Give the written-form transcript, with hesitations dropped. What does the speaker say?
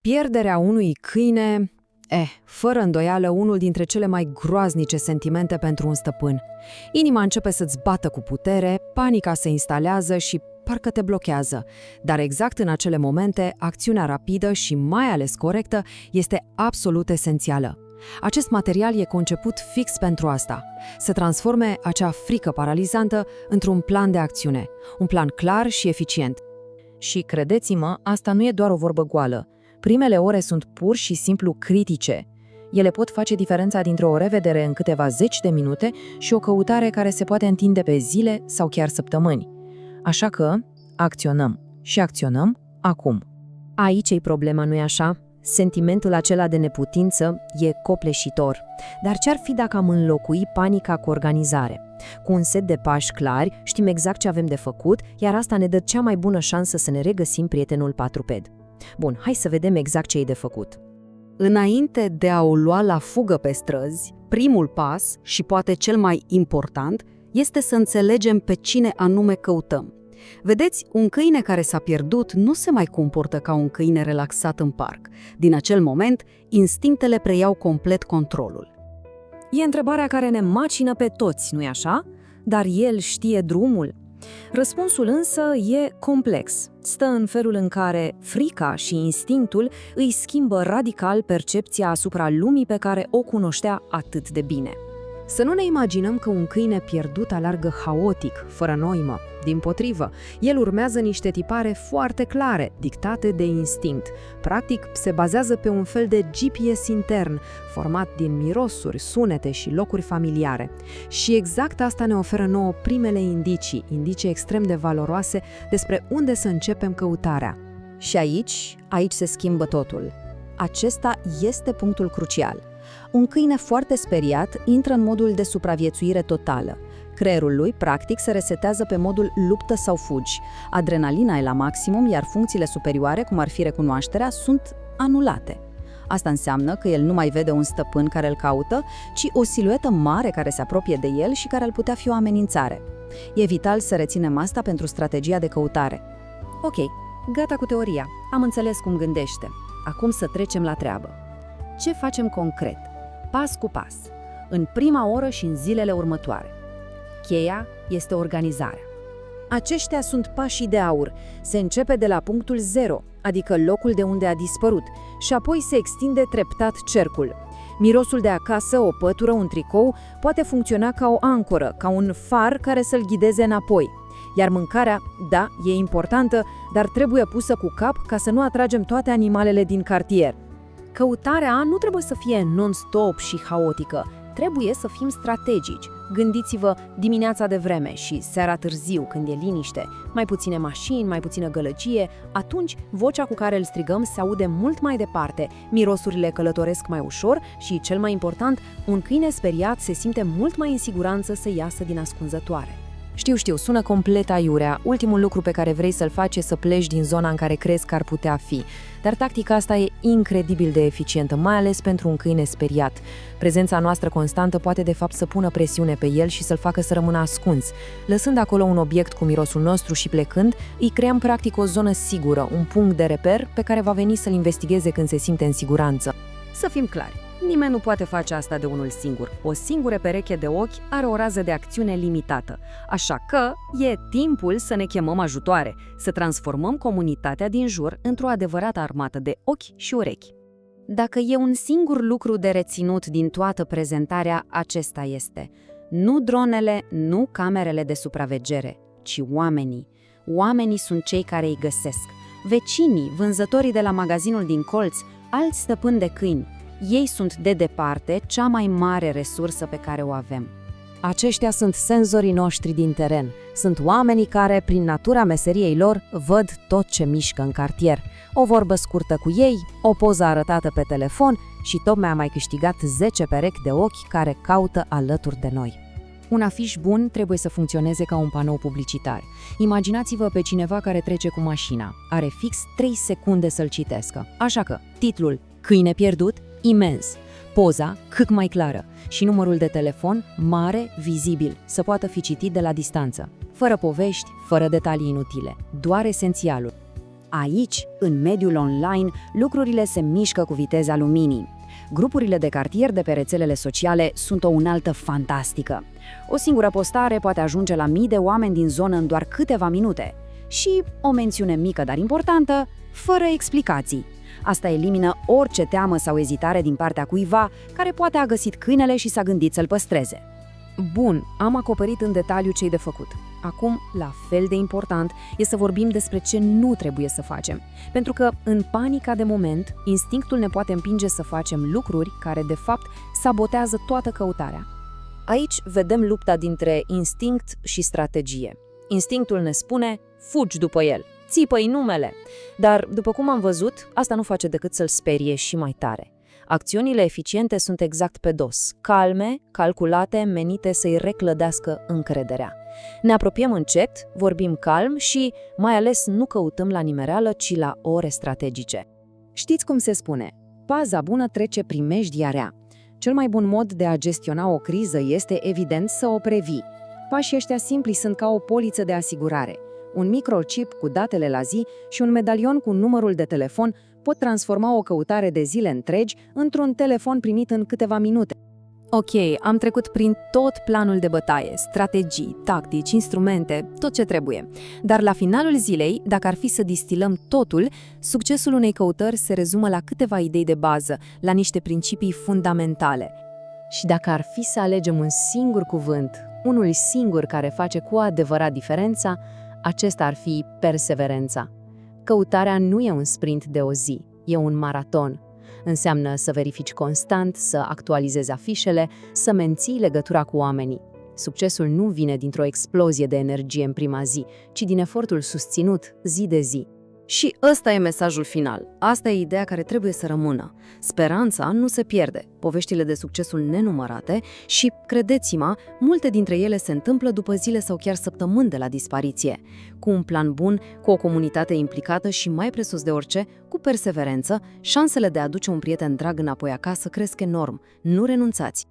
Pierderea unui câine, fără îndoială, unul dintre cele mai groaznice sentimente pentru un stăpân. Inima începe să-ți bată cu putere, panica se instalează și parcă te blochează. Dar exact în acele momente, acțiunea rapidă și mai ales corectă este absolut esențială. Acest material e conceput fix pentru asta, să transforme acea frică paralizantă într-un plan de acțiune, un plan clar și eficient. Și credeți-mă, asta nu e doar o vorbă goală. Primele ore sunt pur și simplu critice. Ele pot face diferența dintre o revedere în câteva zeci de minute și o căutare care se poate întinde pe zile sau chiar săptămâni. Așa că acționăm și acționăm acum. Aici e problema, nu-i așa? Sentimentul acela de neputință e copleșitor. Dar ce-ar fi dacă am înlocui panica cu organizare? Cu un set de pași clari, știm exact ce avem de făcut, iar asta ne dă cea mai bună șansă să ne regăsim prietenul patruped. Bun, hai să vedem exact ce e de făcut. Înainte de a o lua la fugă pe străzi, primul pas, și poate cel mai important, este să înțelegem pe cine anume căutăm. Vedeți, un câine care s-a pierdut nu se mai comportă ca un câine relaxat în parc. Din acel moment, instinctele preiau complet controlul. E întrebarea care ne macină pe toți, nu-i așa? Dar el știe drumul? Răspunsul însă e complex. Stă în felul în care frica și instinctul îi schimbă radical percepția asupra lumii pe care o cunoștea atât de bine. Să nu ne imaginăm că un câine pierdut alargă haotic, fără noimă. Dimpotrivă, el urmează niște tipare foarte clare, dictate de instinct. Practic, se bazează pe un fel de GPS intern, format din mirosuri, sunete și locuri familiare. Și exact asta ne oferă nouă primele indicii extrem de valoroase despre unde să începem căutarea. Și aici se schimbă totul. Acesta este punctul crucial. Un câine foarte speriat intră în modul de supraviețuire totală. Creierul lui, practic, se resetează pe modul luptă sau fugi. Adrenalina e la maximum, iar funcțiile superioare, cum ar fi recunoașterea, sunt anulate. Asta înseamnă că el nu mai vede un stăpân care îl caută, ci o siluetă mare care se apropie de el și care ar putea fi o amenințare. E vital să reținem asta pentru strategia de căutare. Ok, gata cu teoria. Am înțeles cum gândește. Acum să trecem la treabă. Ce facem concret? Pas cu pas, în prima oră și în zilele următoare. Cheia este organizarea. Aceștia sunt pașii de aur. Se începe de la punctul 0, adică locul de unde a dispărut, și apoi se extinde treptat cercul. Mirosul de acasă, o pătură, un tricou, poate funcționa ca o ancoră, ca un far care să-l ghideze înapoi. Iar mâncarea, da, e importantă, dar trebuie pusă cu cap ca să nu atragem toate animalele din cartier. Căutarea nu trebuie să fie non-stop și haotică, trebuie să fim strategici. Gândiți-vă dimineața de vreme și seara târziu, când e liniște, mai puține mașini, mai puțină gălăgie, atunci vocea cu care îl strigăm se aude mult mai departe, mirosurile călătoresc mai ușor și, cel mai important, un câine speriat se simte mult mai în siguranță să iasă din ascunzătoare. Știu, sună complet aiurea. Ultimul lucru pe care vrei să-l faci e să pleci din zona în care crezi că ar putea fi. Dar tactica asta e incredibil de eficientă, mai ales pentru un câine speriat. Prezența noastră constantă poate de fapt să pună presiune pe el și să-l facă să rămână ascuns. Lăsând acolo un obiect cu mirosul nostru și plecând, îi creăm practic o zonă sigură, un punct de reper pe care va veni să-l investigheze când se simte în siguranță. Să fim clari. Nimeni nu poate face asta de unul singur. O singură pereche de ochi are o rază de acțiune limitată. Așa că e timpul să ne chemăm ajutoare, să transformăm comunitatea din jur într-o adevărată armată de ochi și urechi. Dacă e un singur lucru de reținut din toată prezentarea, acesta este: nu dronele, nu camerele de supraveghere, ci oamenii. Oamenii sunt cei care îi găsesc. Vecinii, vânzătorii de la magazinul din colț, alți stăpâni de câini. Ei sunt de departe cea mai mare resursă pe care o avem. Aceștia sunt senzorii noștri din teren. Sunt oamenii care, prin natura meseriei lor, văd tot ce mișcă în cartier. O vorbă scurtă cu ei, o poză arătată pe telefon și tocmai am mai câștigat 10 perechi de ochi care caută alături de noi. Un afiș bun trebuie să funcționeze ca un panou publicitar. Imaginați-vă pe cineva care trece cu mașina. Are fix 3 secunde să-l citească. Așa că, titlul "Câine pierdut" imens, poza cât mai clară și numărul de telefon mare, vizibil, să poată fi citit de la distanță. Fără povești, fără detalii inutile, doar esențialul. Aici, în mediul online, lucrurile se mișcă cu viteza luminii. Grupurile de cartier de pe rețelele sociale sunt o unaltă fantastică. O singură postare poate ajunge la mii de oameni din zonă în doar câteva minute. Și o mențiune mică, dar importantă, fără explicații. Asta elimină orice teamă sau ezitare din partea cuiva care poate a găsit câinele și s-a gândit să-l păstreze. Bun, am acoperit în detaliu ce-i de făcut. Acum, la fel de important, e să vorbim despre ce nu trebuie să facem. Pentru că, în panica de moment, instinctul ne poate împinge să facem lucruri care, de fapt, sabotează toată căutarea. Aici vedem lupta dintre instinct și strategie. Instinctul ne spune, fugi după el, țipă-i numele. Dar, după cum am văzut, asta nu face decât să-l sperie și mai tare. Acțiunile eficiente sunt exact pe dos, calme, calculate, menite să-i reclădească încrederea. Ne apropiem încet, vorbim calm și, mai ales, nu căutăm la nimereală, ci la ore strategice. Știți cum se spune? Paza bună trece primejdia rea. Cel mai bun mod de a gestiona o criză este, evident, să o previi. Pașii ăștia simpli sunt ca o poliță de asigurare. Un microchip cu datele la zi și un medalion cu numărul de telefon pot transforma o căutare de zile întregi într-un telefon primit în câteva minute. Ok, am trecut prin tot planul de bătaie, strategii, tactici, instrumente, tot ce trebuie. Dar la finalul zilei, dacă ar fi să distilăm totul, succesul unei căutări se rezumă la câteva idei de bază, la niște principii fundamentale. Și dacă ar fi să alegem un singur cuvânt, unul singur care face cu adevărat diferența, acesta ar fi perseverența. Căutarea nu e un sprint de o zi, e un maraton. Înseamnă să verifici constant, să actualizezi afișele, să menții legătura cu oamenii. Succesul nu vine dintr-o explozie de energie în prima zi, ci din efortul susținut zi de zi. Și ăsta e mesajul final. Asta e ideea care trebuie să rămână. Speranța nu se pierde, poveștile de succesul nenumărate și, credeți-mă, multe dintre ele se întâmplă după zile sau chiar săptămâni de la dispariție. Cu un plan bun, cu o comunitate implicată și, mai presus de orice, cu perseverență, șansele de a aduce un prieten drag înapoi acasă cresc enorm. Nu renunțați!